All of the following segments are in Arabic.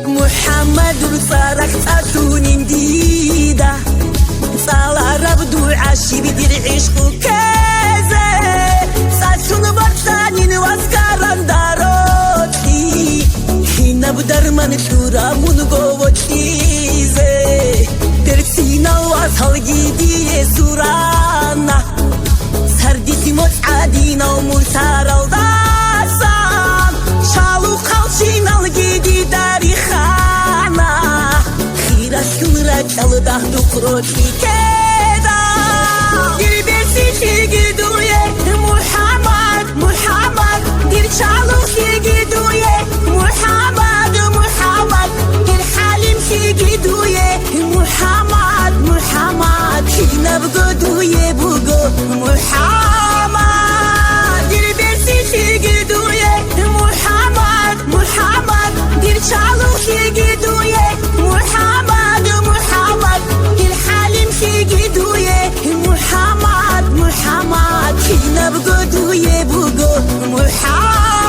محمد صارخ أتوني جديدة صار ربدو عشي بدير عشقو كذا ساتون بطانين واسكاران داروتي هنا بدرمان شورا من قوتي زي درسينا واسهل جدي سورانا سرديسي متعادينا ومرسار الداسان شالو قلشينا الجدي داري Çalıda dukroki keda Dilbesi şigiduye Muhammed Muhammed Dil çalı şigiduye Muhammed Muhammed Dil halim şigiduye Muhammed Muhammed Hina bgoduye bugo Muhammed Dilbesi şigiduye Muhammed Muhammed Dil çalı şigiduye Muhammed محمد محمد هنا بقدو يبقو محمد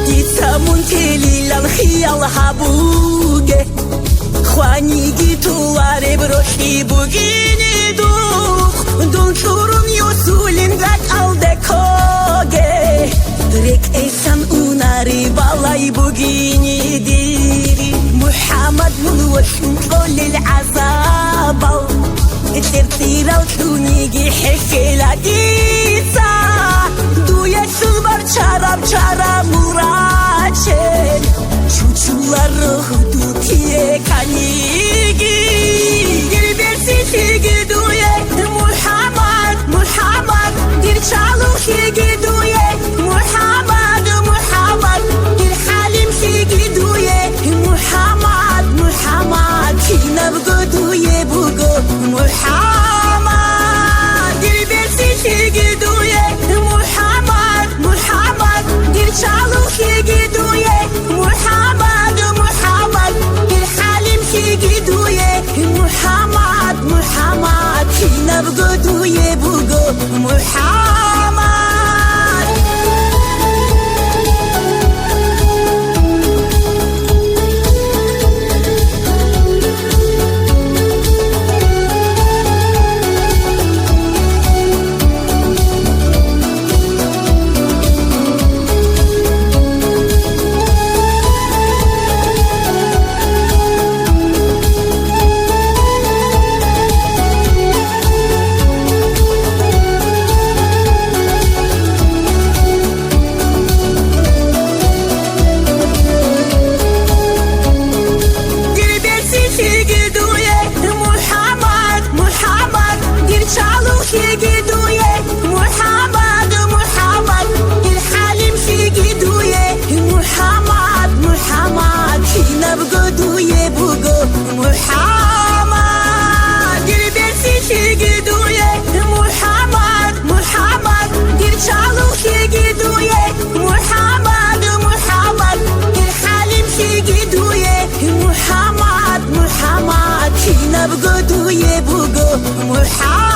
يتسامون تلي للخيال حبوقه خواني جيتواري بروحي بوغيني دوخ دون شورون يوسولين غاك الدكوغي ريك ايسان اوناري بالاي بوغيني ديري محمد ملوشن كل العذاب ترتيرا وتونيجي حكي لديسا دويا شلبر شراب شراب مراشن Çuçular ruhu kiye kanigi Dilbesi şigiduye Muhammed Muhammed Dil çalı şigiduye Muhammed Muhammed Dil halim şigiduye Muhammed Muhammed Hina bgoduye bugo Muhammed Dilbesi şigiduye Muhammed Muhammed Dil çalı şigiduye محمد محمد الحليم شيقدويه محمد محمد هنا بقدويه بقو محمد محمد البسي شيقدويه محمد محمد دير شالو شيقدويه محمد محمد الحليم شيقدويه محمد محمد هنا بقدويه بقو محمد